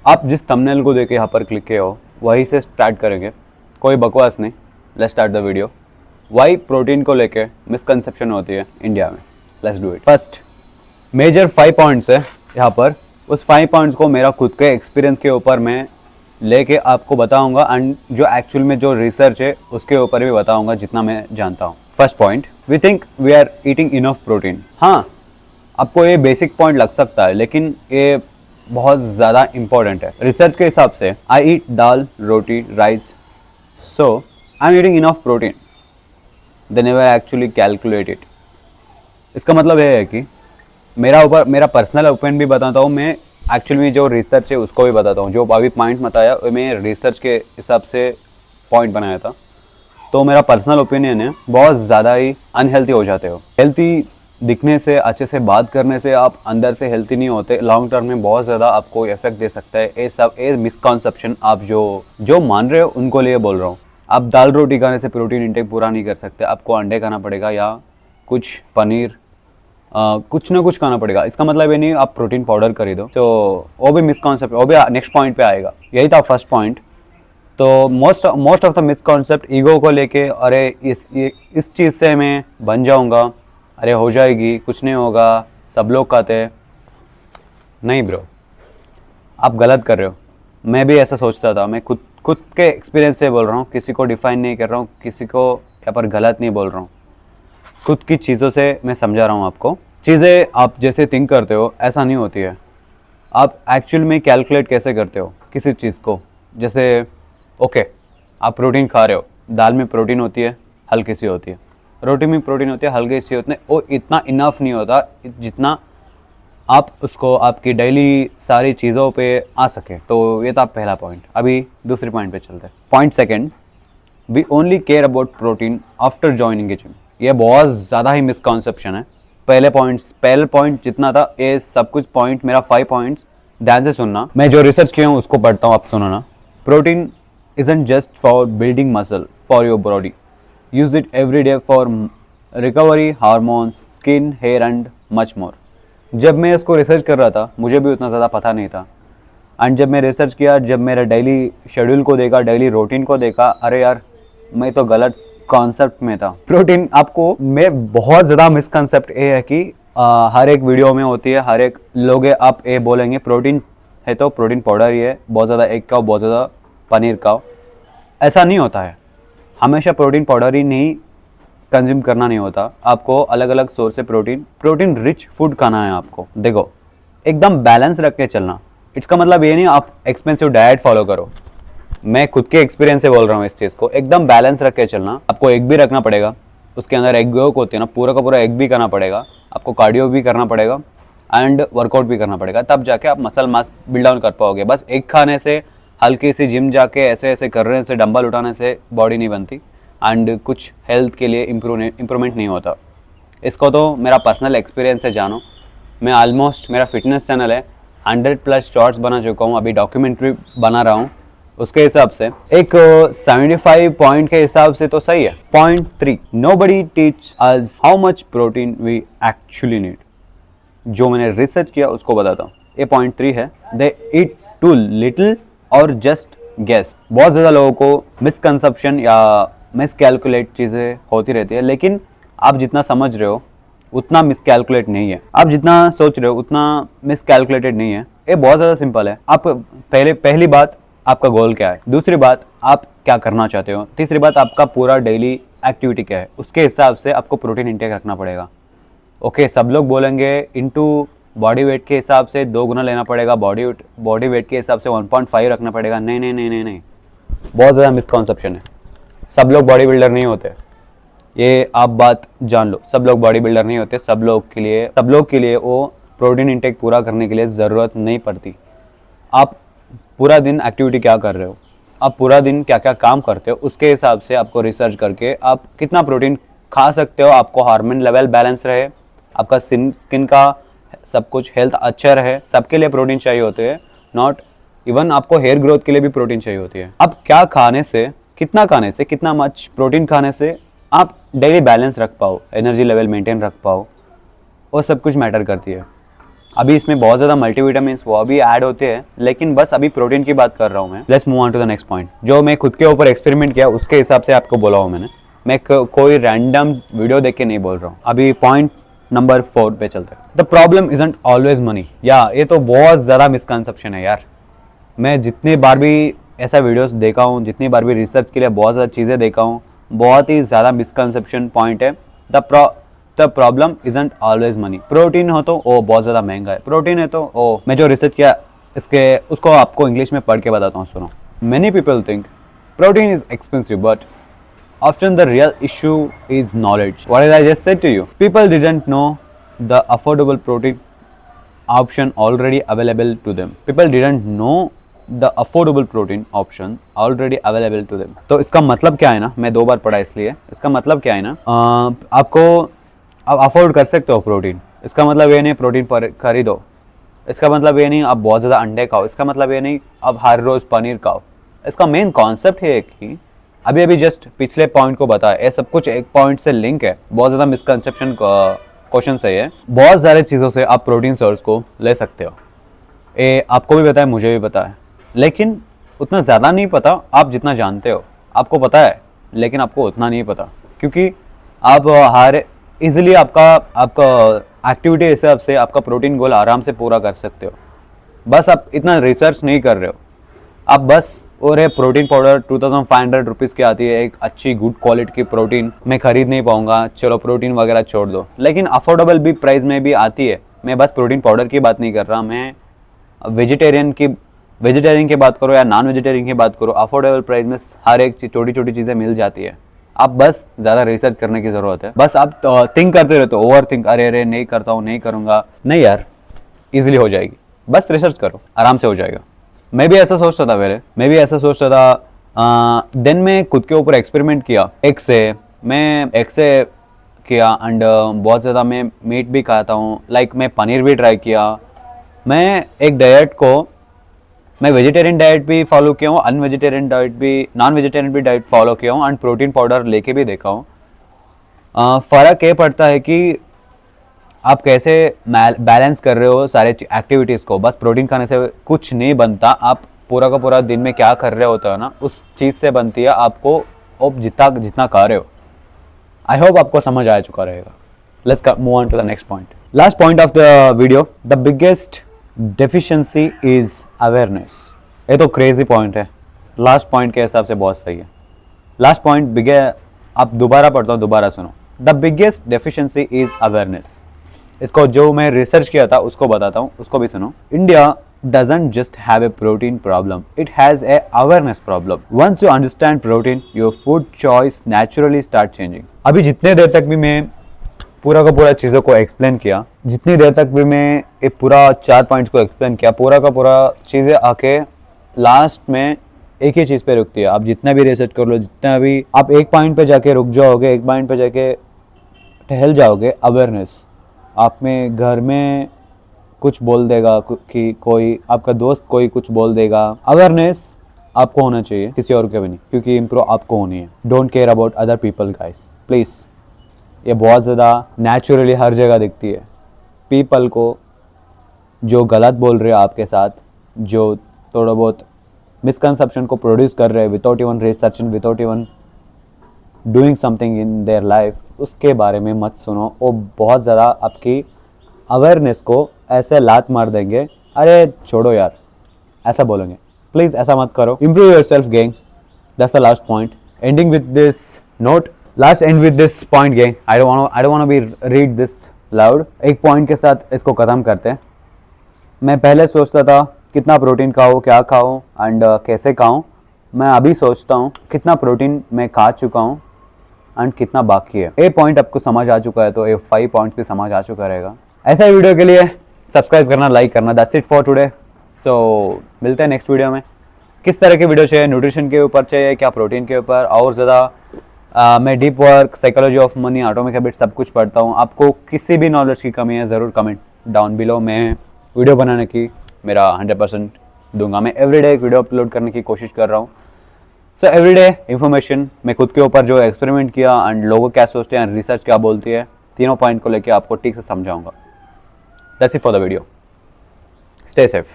आप जिस थंबनेल को देख के यहाँ पर क्लिक किए हो वहीं से स्टार्ट करेंगे, कोई बकवास नहीं। Let's start the video. Whey protein को लेके मिसकंसेप्शन होती है इंडिया में, let's do it. First major 5 points है यहाँ पर। उस 5 पॉइंट्स को मेरा खुद के एक्सपीरियंस के ऊपर मैं लेके आपको बताऊंगा एंड जो एक्चुअल में जो रिसर्च है उसके ऊपर भी बताऊंगा जितना मैं जानता हूँ। First point, we think we are eating enough protein. हाँ, आपको ये बेसिक पॉइंट लग सकता है लेकिन ये बहुत ज़्यादा इंपॉर्टेंट है। रिसर्च के हिसाब से I eat dal, roti, rice, so I am eating enough protein. They never actually calculate it. इसका मतलब ये है कि मेरा पर्सनल ओपिनियन भी बताता हूँ मैं, एक्चुअली में जो रिसर्च है उसको भी बताता हूँ। जो अभी पॉइंट बताया मैं रिसर्च के हिसाब से पॉइंट बनाया था, तो मेरा पर्सनल ओपिनियन है बहुत ज़्यादा ही अनहेल्थी हो जाते हो। हेल्थी दिखने से, अच्छे से बात करने से आप अंदर से हेल्थी नहीं होते। लॉन्ग टर्म में बहुत ज़्यादा आपको इफेक्ट दे सकता है। ये मिसकॉन्सेप्शन आप जो मान रहे हो उनको लिए बोल रहा हूँ। आप दाल रोटी खाने से प्रोटीन इंटेक पूरा नहीं कर सकते। आपको अंडे खाना पड़ेगा या कुछ पनीर, कुछ ना कुछ खाना पड़ेगा। इसका मतलब ये नहीं आप प्रोटीन पाउडर खरीदो। तो वो भी मिसकॉन्सेप्ट, वो भी नेक्स्ट पॉइंट पे आएगा। यही था फर्स्ट पॉइंट। तो most of the misconcept ego को लेके, अरे इस चीज़ से मैं बन जाऊंगा, अरे हो जाएगी, कुछ नहीं होगा, सब लोग खाते। नहीं ब्रो, आप गलत कर रहे हो। मैं भी ऐसा सोचता था। मैं खुद के एक्सपीरियंस से बोल रहा हूँ, किसी को डिफाइन नहीं कर रहा हूँ, किसी को यहाँ पर गलत नहीं बोल रहा हूँ। खुद की चीज़ों से मैं समझा रहा हूँ आपको। चीज़ें आप जैसे थिंक करते हो ऐसा नहीं होती है। आप एक्चुअल में कैलकुलेट कैसे करते हो किसी चीज़ को। जैसे ओके, आप प्रोटीन खा रहे हो, दाल में प्रोटीन होती है, हल्की सी होती है, रोटी में प्रोटीन होती है, हल्की सी होती है। वो इतना इनफ नहीं होता जितना आप उसको आपकी डेली सारी चीज़ों पे आ सके। तो ये था पहला पॉइंट। अभी दूसरे पॉइंट पे चलते हैं। Point second, we only care about protein after joining gym. ये बहुत ज़्यादा ही मिसकॉन्सेप्शन है। पहले पॉइंट जितना था, ये सब कुछ पॉइंट, मेरा 5 पॉइंट्स ध्यान से सुनना। मैं जो रिसर्च किया हूँ उसको पढ़ता हूँ, आप सुनो ना। Protein isn't just for building muscle for your body. Use it every day for recovery, hormones, skin, hair and much more. जब मैं इसको रिसर्च कर रहा था मुझे भी उतना ज़्यादा पता नहीं था। एंड जब मैं रिसर्च किया, जब मेरा डेली शेड्यूल को देखा, डेली रूटीन को देखा, अरे यार मैं तो गलत कॉन्सेप्ट में था। प्रोटीन आपको, मैं बहुत ज़्यादा मिसकॉन्सेप्ट ये है कि हर एक वीडियो में होती है, हर एक लोग आप ये बोलेंगे प्रोटीन है तो प्रोटीन पाउडर ही है, बहुत ज़्यादा एग खाओ, बहुत ज़्यादा पनीर खाओ। ऐसा नहीं होता है। हमेशा प्रोटीन पाउडर ही नहीं कंज्यूम करना नहीं होता। आपको अलग अलग सोर्स से प्रोटीन रिच फूड खाना है आपको। देखो, एकदम बैलेंस रख के चलना। इसका मतलब ये नहीं आप एक्सपेंसिव डाइट फॉलो करो। मैं खुद के एक्सपीरियंस से बोल रहा हूँ इस चीज़ को। एकदम बैलेंस रख के चलना। आपको एग भी रखना पड़ेगा, उसके अंदर एग योक होती है ना, पूरा का पूरा एग भी करना पड़ेगा। आपको कार्डियो भी करना पड़ेगा एंड वर्कआउट भी करना पड़ेगा, तब जाके आप मसल मास बिल्ड डाउन कर पाओगे। बस एग खाने से, हल्की सी जिम जाके ऐसे ऐसे करने से, डंबल उठाने से बॉडी नहीं बनती एंड कुछ हेल्थ के लिए इम्प्रूवमेंट नहीं होता। इसको तो मेरा पर्सनल एक्सपीरियंस है, जानो। मैं ऑलमोस्ट, मेरा फिटनेस चैनल है, 100+ शॉर्ट्स बना चुका हूँ, अभी डॉक्यूमेंट्री बना रहा हूँ। उसके हिसाब से एक 75 पॉइंट के हिसाब से तो सही है। Point 3, nobody teach us how much protein we actually need. जो मैंने रिसर्च किया उसको बताता हूँ। ये पॉइंट 3 है, दे ईट टू लिटिल और जस्ट गेस। बहुत ज़्यादा लोगों को मिसकंसेप्शन या मिसकैलकुलेट चीज़ें होती रहती है, लेकिन आप जितना समझ रहे हो उतना मिसकैलकुलेट नहीं है। आप जितना सोच रहे हो उतना मिसकैलकुलेटेड नहीं है। ये बहुत ज़्यादा सिंपल है। आप पहली बात, आपका गोल क्या है। दूसरी बात, आप क्या करना चाहते हो। तीसरी बात, आपका पूरा डेली एक्टिविटी क्या है। उसके हिसाब से आपको प्रोटीन इंटेक रखना पड़ेगा। ओके, सब लोग बोलेंगे इनटू बॉडी वेट के हिसाब से 2 गुना लेना पड़ेगा, बॉडी वेट के हिसाब से 1.5 रखना पड़ेगा। नहीं नहीं नहीं नहीं नहीं, बहुत ज़्यादा मिसकॉन्सेप्शन है। सब लोग बॉडी बिल्डर नहीं होते, ये आप बात जान लो। सब लोग बॉडी बिल्डर नहीं होते। सब लोग के लिए वो प्रोटीन इंटेक पूरा करने के लिए ज़रूरत नहीं पड़ती। आप पूरा दिन एक्टिविटी क्या कर रहे हो, आप पूरा दिन क्या क्या काम करते हो, उसके हिसाब से आपको रिसर्च करके आप कितना प्रोटीन खा सकते हो। आपको हार्मोन लेवल बैलेंस रहे, आपका स्किन का सब कुछ हेल्थ अच्छा रहे, सबके लिए प्रोटीन चाहिए होते हैं। नॉट इवन आपको हेयर ग्रोथ के लिए भी प्रोटीन चाहिए होती है। अब क्या खाने से, कितना मच प्रोटीन खाने से आप डेली बैलेंस रख पाओ, एनर्जी लेवल मेंटेन रख पाओ, वो सब कुछ मैटर करती है। अभी इसमें बहुत ज़्यादा मल्टीविटामिन्स वो अभी ऐड होते हैं, लेकिन बस अभी प्रोटीन की बात कर रहा हूँ मैं। Let's move on to the next point, जो मैं खुद के ऊपर एक्सपेरिमेंट किया उसके हिसाब से आपको बोला हूँ मैंने। मैं कोई रैंडम वीडियो देख के नहीं बोल रहा हूँ। अभी पॉइंट नंबर 4 पे चलते हैं। The problem isn't always money. या ये तो बहुत ज़्यादा मिसकंसेप्शन है यार। मैं जितनी बार भी ऐसा वीडियोस देखा हूँ, जितनी बार भी रिसर्च के लिए बहुत ज़्यादा चीज़ें देखा हूँ, बहुत ही ज़्यादा मिसकंसेप्शन पॉइंट है। The problem isn't always money. Protein हो तो ओ बहुत ज़्यादा महंगा है, प्रोटीन है तो ओ। मैं जो रिसर्च किया इसके उसको आपको इंग्लिश में पढ़ के बताता हूँ, सुनो। Many people think protein is expensive, but often the real issue is knowledge. What did I just say to you? People didn't know the affordable protein option already available to them. People didn't know the affordable protein option already available to them. तो इसका मतलब क्या है ना, मैं 2 बार पढ़ा इसलिए, इसका मतलब क्या है ना, आपको आप अफोर्ड कर सकते हो प्रोटीन। इसका मतलब ये नहीं प्रोटीन पर खरीदो, इसका मतलब ये नहीं आप बहुत ज़्यादा अंडे खाओ, इसका मतलब ये नहीं आप हर रोज़ पनीर खाओ। इसका मेन कॉन्सेप्ट है कि अभी अभी जस्ट पिछले पॉइंट को बताया, ये सब कुछ एक पॉइंट से लिंक है। बहुत ज़्यादा मिसकंसेप्शन क्वेश्चन सही है। बहुत सारे चीज़ों से आप प्रोटीन सोर्स को ले सकते हो, ये आपको भी पता है, मुझे भी पता है, लेकिन उतना ज़्यादा नहीं पता आप जितना जानते हो। आपको पता है लेकिन आपको उतना नहीं पता, क्योंकि आप हर इजीली आपका एक्टिविटी हिसाब से आपका प्रोटीन गोल आराम से पूरा कर सकते हो। बस आप इतना रिसर्च नहीं कर रहे हो। आप बस और ये प्रोटीन पाउडर 2500 रुपीज़ की आती है, एक अच्छी गुड क्वालिटी की प्रोटीन मैं खरीद नहीं पाऊंगा, चलो प्रोटीन वगैरह छोड़ दो। लेकिन अफोर्डेबल भी प्राइस में भी आती है। मैं बस प्रोटीन पाउडर की बात नहीं कर रहा, मैं वेजिटेरियन की बात करो या नॉन वेजिटेरियन की बात करो, अफोर्डेबल प्राइस में हर एक छोटी छोटी चीज़ें मिल जाती है। आप बस ज़्यादा रिसर्च करने की ज़रूरत है। बस आप थिंक करते रहते हो, ओवर थिंक, अरे अरे नहीं करता हूँ, नहीं करूँगा। नहीं यार, ईजिली हो जाएगी, बस रिसर्च करो, आराम से हो जाएगा। मैं भी ऐसा सोचता था देन मैं खुद के ऊपर एक्सपेरिमेंट किया। एग से किया एंड बहुत ज़्यादा मैं मीट भी खाता हूँ, लाइक मैं पनीर भी ट्राई किया। मैं एक डाइट को मैं वेजिटेरियन डाइट भी फॉलो किया हूँ, नॉन वेजिटेरियन भी डाइट फॉलो किया हूँ एंड प्रोटीन पाउडर लेके भी देखा हूँ। फ़र्क ये पड़ता है कि आप कैसे बैलेंस कर रहे हो सारे एक्टिविटीज़ को। बस प्रोटीन खाने से कुछ नहीं बनता, आप पूरा का पूरा दिन में क्या कर रहे होते हो ना, उस चीज़ से बनती है आपको आप जितना खा रहे हो। आई होप आपको समझ आ चुका रहेगा। Let's move on to the next point, last point of the video. The biggest deficiency is awareness. ये तो क्रेजी पॉइंट है, लास्ट पॉइंट के हिसाब से बहुत सही है। लास्ट पॉइंट आप दोबारा पढ़ता हूँ, दोबारा सुनो। The biggest deficiency is awareness. इसको जो मैं रिसर्च किया था उसको बताता हूँ, उसको भी सुनो। India doesn't just have a protein problem, it has a awareness problem. Once you understand protein, your food choice naturally start changing. अभी जितने देर तक भी मैं पूरा का पूरा चीज़ों को एक्सप्लेन किया, जितनी देर तक भी मैं ये पूरा 4 पॉइंट्स को एक्सप्लेन किया, पूरा का पूरा चीज़ें आके लास्ट में एक ही चीज़ पे रुकती है। आप जितना भी रिसर्च कर लो, जितना भी आप एक पॉइंट पे जाके रुक जाओगे, एक पॉइंट पे जाके ठहल जाओगे, अवेयरनेस। आप में घर में कुछ बोल देगा कि कोई आपका दोस्त कोई कुछ बोल देगा, अवेयरनेस आपको होना चाहिए, किसी और के भी नहीं, क्योंकि इम्प्रूव आपको होनी है। Don't care about other people guys, please. ये बहुत ज़्यादा नेचुरली हर जगह दिखती है। पीपल को जो गलत बोल रहे हैं आपके साथ, जो थोड़ा बहुत मिसकंसेप्शन को प्रोड्यूस कर रहे हैं without even researching, without even doing something in their life, उसके बारे में मत सुनो। वो बहुत ज़्यादा आपकी अवेयरनेस को ऐसे लात मार देंगे, अरे छोड़ो यार, ऐसा बोलेंगे। प्लीज़ ऐसा मत करो। Improve your self gang, that's the last point. Ending with this note, last and with this point gang. I don't want be read this loud. एक पॉइंट के साथ इसको ख़त्म करते हैं। मैं पहले सोचता था कितना प्रोटीन खाऊँ, क्या खाऊँ एंड कैसे खाऊँ। मैं अभी सोचता हूँ कितना प्रोटीन मैं खा चुका हूँ एंड कितना बाकी है। ये पॉइंट आपको समझ आ चुका है तो ये 5 पॉइंट्स भी समझ आ चुका रहेगा। ऐसा ही वीडियो के लिए सब्सक्राइब करना, लाइक करना। That's it for today. So मिलते हैं नेक्स्ट वीडियो में। किस तरह के वीडियो चाहिए, न्यूट्रिशन के ऊपर चाहिए क्या प्रोटीन के ऊपर, और ज़्यादा मैं deep work, psychology of money, atomic habits सब कुछ पढ़ता हूँ। आपको किसी भी नॉलेज की कमी है ज़रूर कमेंट डाउन बिलो। मैं वीडियो बनाने की मेरा 100% दूंगा। मैं एवरीडे एक वीडियो अपलोड करने की कोशिश कर रहा हूँ। सो एवरीडे इन्फॉर्मेशन, मैं खुद के ऊपर जो एक्सपेरिमेंट किया एंड लोगों क्या सोचते हैं, रिसर्च क्या बोलती है, तीनों पॉइंट को लेकर आपको ठीक से समझाऊंगा। That's it for the video. Stay safe.